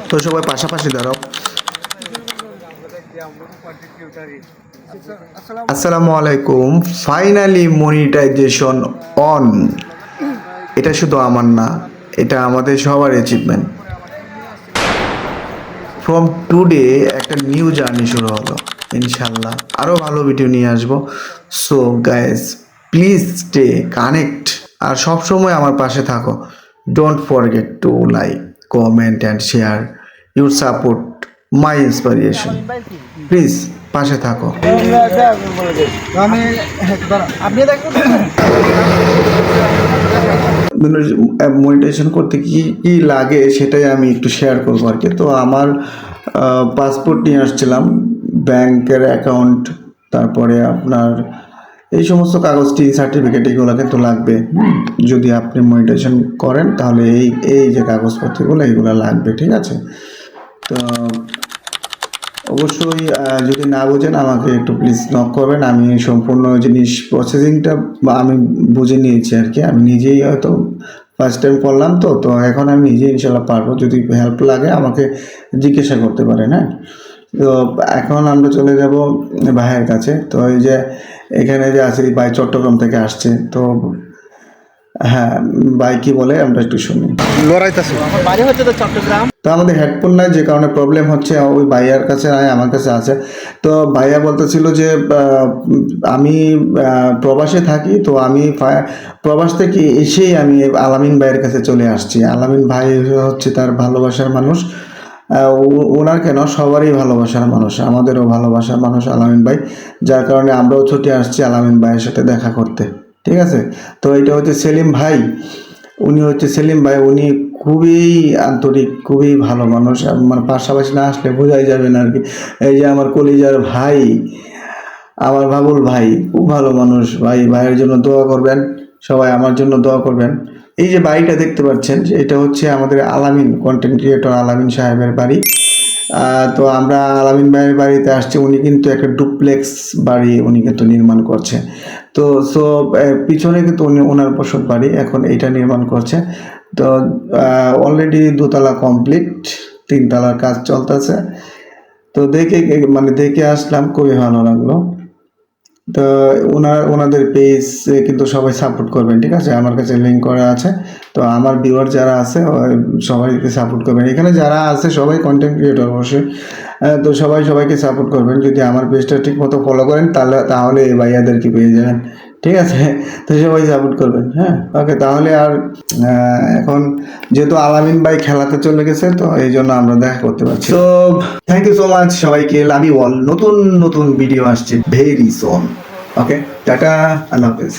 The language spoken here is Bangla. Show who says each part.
Speaker 1: তো সবাই পাশাপাশি দাঁড়াও। আসসালামু আলাইকুম। Finally monetization on. এটা শুধু আমার না, এটা আমাদের সবার অ্যাচিভমেন্ট। ফ্রম টুডে একটা নিউ জার্নি শুরু হলো। ইনশাল্লাহ আরও ভালো ভিডিও নিয়ে আসবো। So guys, please stay connect আর সবসময় আমার পাশে থাকো। Don't forget to like, comment and share. Your support my inspiration. Please পাশে থাকো। মনিটাইজেশন করতে কি কি লাগে সেটাই আমি একটু শেয়ার করবো আর কি। তো আমার পাসপোর্ট নিয়ে আসছিলাম, ব্যাংকের অ্যাকাউন্ট, তারপরে আপনার এই সমস্ত কাগজটি সার্টিফিকেট এগুলো কিন্তু লাগবে। যদি আপনি মনিটাইজেশন করেন তাহলে এই যে কাগজপত্রগুলো এগুলো লাগবে, ঠিক আছে? তো অবশ্যই যদি না বোঝেন আমাকে একটু প্লিজ নক করবেন। আমি সম্পূর্ণ জিনিস প্রসেসিংটা আমি বুঝে নিয়েছি আর কি। আমি নিজেই হয়তো ফার্স্ট টাইম করলাম, তো এখন আমি নিজেই ইনশাল্লাহ পারবো। যদি হেল্প লাগে আমাকে জিজ্ঞাসা করতে পারেন। হ্যাঁ, তো এখন আমরা চলে যাব ভাইয়ের কাছে। তো এই যে এখানে যে আছে ভাই চট্টগ্রাম থেকে আসছে, তো হ্যাঁ ভাই কি বলে আমরা একটু শুনি। তো আমাদের হেডফোন নাই, যে কারণে প্রবলেম হচ্ছে। ওই ভাইয়ার কাছে নাই, আমার কাছে আছে। তো ভাইয়া বলতেছিল যে আমি প্রবাসে থাকি, তো আমি প্রবাস থেকে এসেই আমি আলামিন ভাইয়ের কাছে চলে আসছি। আলামিন ভাই হচ্ছে তার ভালোবাসার মানুষ। ওনার কেন, সবারই ভালোবাসার মানুষ, আমাদেরও ভালোবাসার মানুষ আলামিন ভাই। যার কারণে আমরাও ছুটে আসছি আলামিন ভাইয়ের সাথে দেখা করতে, ঠিক আছে? তো এটা হচ্ছে সেলিম ভাই। উনি হচ্ছে সেলিম ভাই, উনি খুবই আন্তরিক, খুবই ভালো মানুষ। মানে পাশাপাশি না আসলে বোঝাই যাবে না আর কি। এই যে আমার কলিজার ভাই, আমার বাবুল ভাই, খুব ভালো মানুষ ভাই। ভাইয়ের জন্য দোয়া করবেন সবাই, আমার জন্য দোয়া করবেন। এই যে বাড়িটা দেখতে পাচ্ছেন, এটা হচ্ছে আমাদের আলামিন কন্টেন্ট ক্রিয়েটর আলামিন সাহেবের বাড়ি। তো আমরা আলামিন ভাইয়ের বাড়িতে আসছি। উনি কিন্তু একটা ডুপ্লেক্স বাড়ি উনি কিন্তু নির্মাণ করছে। তো পিছনে কিন্তু উনি ওনার বসত বাড়ি, এখন এইটা নির্মাণ করছে। তো অলরেডি দোতলা কমপ্লিট, তিনতলার কাজ চলতেছে। তো দেখে আসলাম, খুবই ভালো লাগলো। তো ওনাদের পেজ কিন্তু সবাই সাপোর্ট করবেন, ঠিক আছে? আমার কাছে লিঙ্ক করা আছে। তো আমার ভিউয়ার যারা আছে সবাইকে সাপোর্ট করবেন। এখানে যারা আছে সবাই কন্টেন্ট ক্রিয়েটর অবশ্যই। তো সবাইকে সাপোর্ট করবেন। যদি আমার পেজটা ঠিক মতো ফলো করেন তাহলে এই ভাইয়াদেরকে পেয়ে যাবেন, ঠিক আছে? তো সবাই সাপোর্ট করবেন। হ্যাঁ, ওকে। তাহলে আর এখন যেহেতু আলামিন ভাই খেলাতে চলে গেছে, তো এই জন্য আমরা দেখা করতে পারছি। তো থ্যাংক ইউ সো মাচ সবাইকে, লাভ ইউ অল। নতুন ভিডিও আসছে ভেরি সুন। ওকে, টাটা, আল্লাহ হাফেজ।